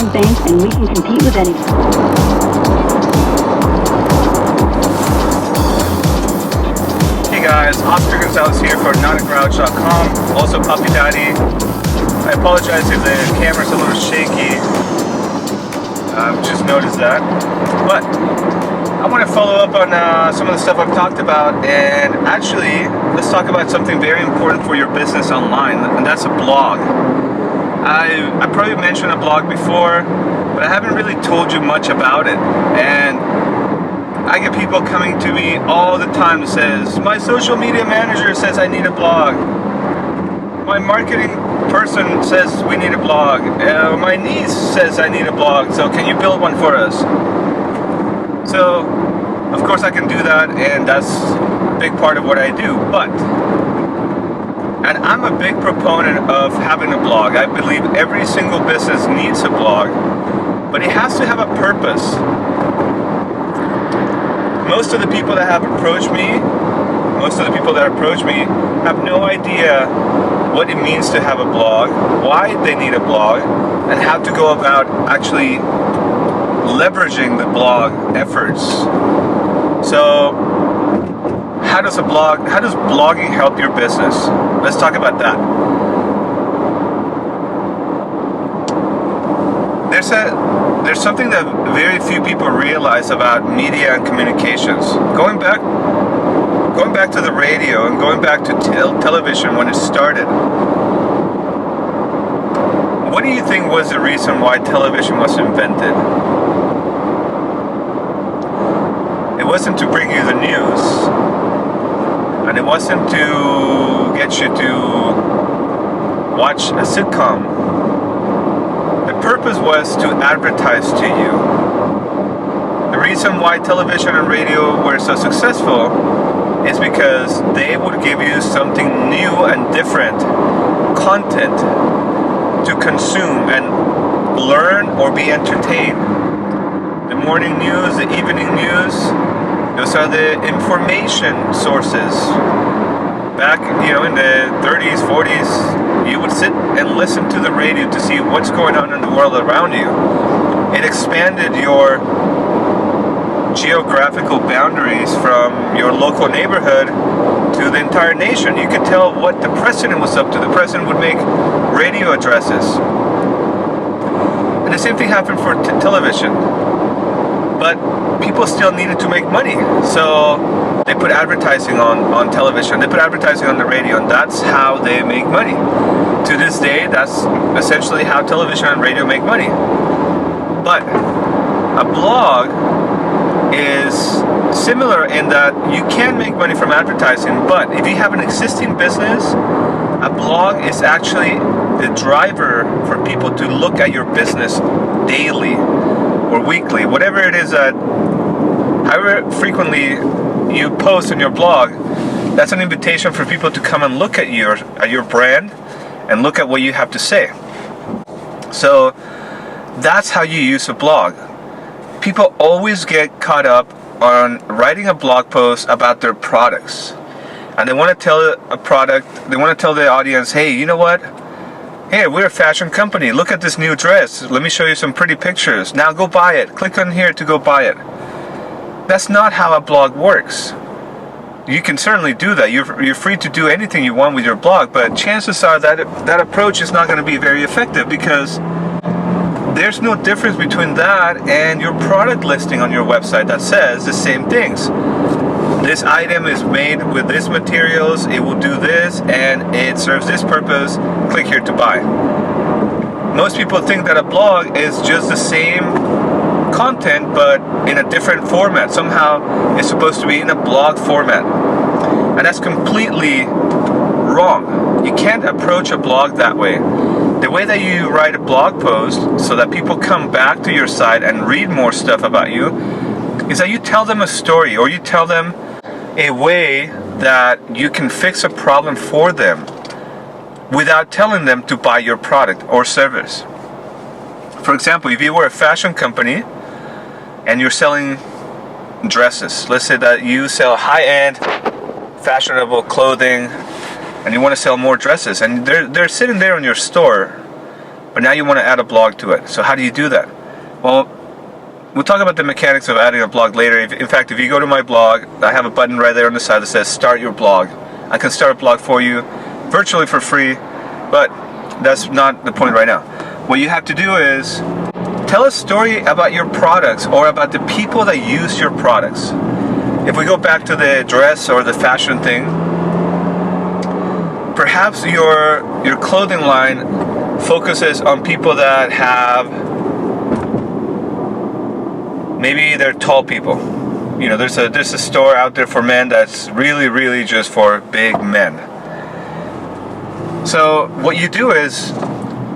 same things, and we can compete with anyone. Hey guys, Oscar Gonzalez here for NotAGrouch.com, also Puppy Daddy. I apologize if the camera's a little shaky. I've just noticed that. But I want to follow up on some of the stuff I've talked about, and actually, let's talk about something very important for your business online, and that's a blog. I probably mentioned a blog before, but I haven't really told you much about it. And I get people coming to me all the time that says, my social media manager says I need a blog. My marketing person says we need a blog. My niece says I need a blog, so can you build one for us? So, of course I can do that, and that's a big part of what I do. And I'm a big proponent of having a blog. I believe every single business needs a blog, but it has to have a purpose. Most of the people that approach me have no idea what it means to have a blog, why they need a blog, and how to go about actually leveraging the blog efforts. So, how does blogging help your business? Let's talk about that. There's something that very few people realize about media and communications. Going back to the radio and going back to television when it started. What do you think was the reason why television was invented? It wasn't to bring you the news, and it wasn't to get you to watch a sitcom. The purpose was to advertise to you. The reason why television and radio were so successful is because they would give you something new and different content to consume and learn or be entertained. The morning news, the evening news, those are the information sources. Back, in the 30s, 40s, you would sit and listen to the radio to see what's going on in the world around you. It expanded your geographical boundaries from your local neighborhood to the entire nation. You could tell what the president was up to. The president would make radio addresses. And the same thing happened for television. But people still needed to make money. So they put advertising on television. They put advertising on the radio, and that's how they make money. To this day, that's essentially how television and radio make money. But a blog is similar in that you can make money from advertising, but if you have an existing business, a blog is actually the driver for people to look at your business daily or weekly, whatever it is that, however frequently you post on your blog, that's an invitation for people to come and look at your brand and look at what you have to say. So that's how you use a blog. People always get caught up on writing a blog post about their products, and they want to tell the audience, hey, you know what? Hey, we're a fashion company. Look at this new dress. Let me show you some pretty pictures. Now go buy it. Click on here to go buy it. That's not how a blog works. You can certainly do that. You're free to do anything you want with your blog, but chances are that approach is not going to be very effective, because there's no difference between that and your product listing on your website that says the same things. This item is made with this materials, it will do this, and it serves this purpose. Click here to buy. Most people think that a blog is just the same content but in a different format. Somehow it's supposed to be in a blog format. And that's completely wrong. You can't approach a blog that way. The way that you write a blog post so that people come back to your site and read more stuff about you is that you tell them a story, or you tell them a way that you can fix a problem for them without telling them to buy your product or service. For example, if you were a fashion company and you're selling dresses, let's say that you sell high-end fashionable clothing and you want to sell more dresses, and they're sitting there in your store, but now you want to add a blog to it. So how do you do that? Well, we'll talk about the mechanics of adding a blog later. In fact, if you go to my blog, I have a button right there on the side that says start your blog. I can start a blog for you virtually for free, but that's not the point right now. What you have to do is tell a story about your products or about the people that use your products. If we go back to the dress or the fashion thing, perhaps your clothing line focuses on people that have, maybe they're tall people. You know, there's a store out there for men that's really just for big men. So what you do is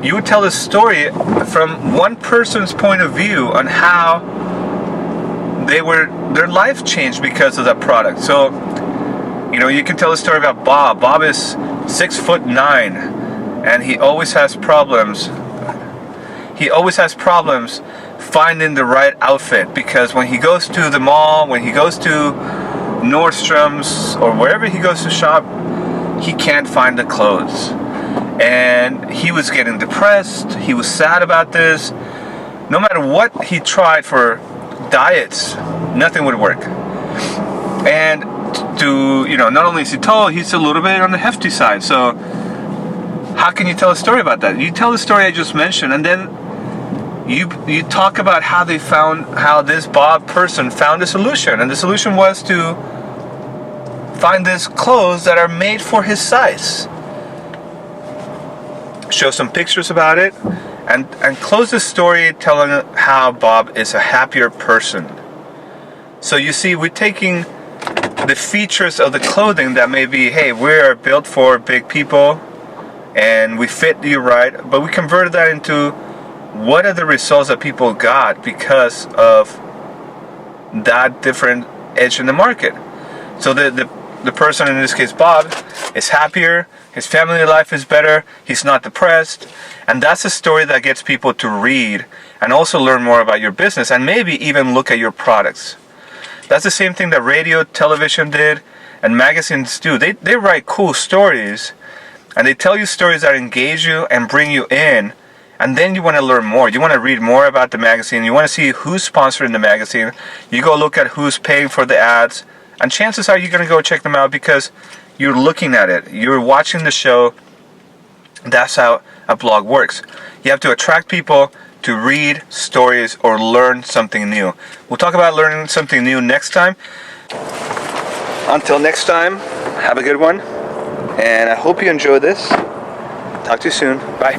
you would tell a story from one person's point of view on how their life changed because of that product. So, you know, you can tell a story about Bob. Bob is 6'9", and he always has problems. He always has problems finding the right outfit, because when he goes to the mall, when he goes to Nordstrom's or wherever he goes to shop, he can't find the clothes. And he was getting depressed. He was sad about this. No matter what he tried for diets, nothing would work. And not only is he tall, he's a little bit on the hefty side. So how can you tell a story about that? You tell the story I just mentioned, and then you talk about how this Bob person found a solution. And the solution was to find these clothes that are made for his size. Show some pictures about it, and close the story telling how Bob is a happier person. So you see, we're taking the features of the clothing that may be, hey, we are built for big people and we fit you right, but we converted that into what are the results that people got because of that different edge in the market. So the person, in this case Bob, is happier, his family life is better, he's not depressed, and that's a story that gets people to read and also learn more about your business and maybe even look at your products. That's the same thing that radio, television did, and magazines do. They write cool stories, and they tell you stories that engage you and bring you in, and then you want to learn more. You want to read more about the magazine. You want to see who's sponsoring the magazine. You go look at who's paying for the ads, and chances are you're going to go check them out because you're looking at it. You're watching the show. That's how a blog works. You have to attract people to read stories or learn something new. We'll talk about learning something new next time. Until next time, have a good one. And I hope you enjoy this. Talk to you soon. Bye.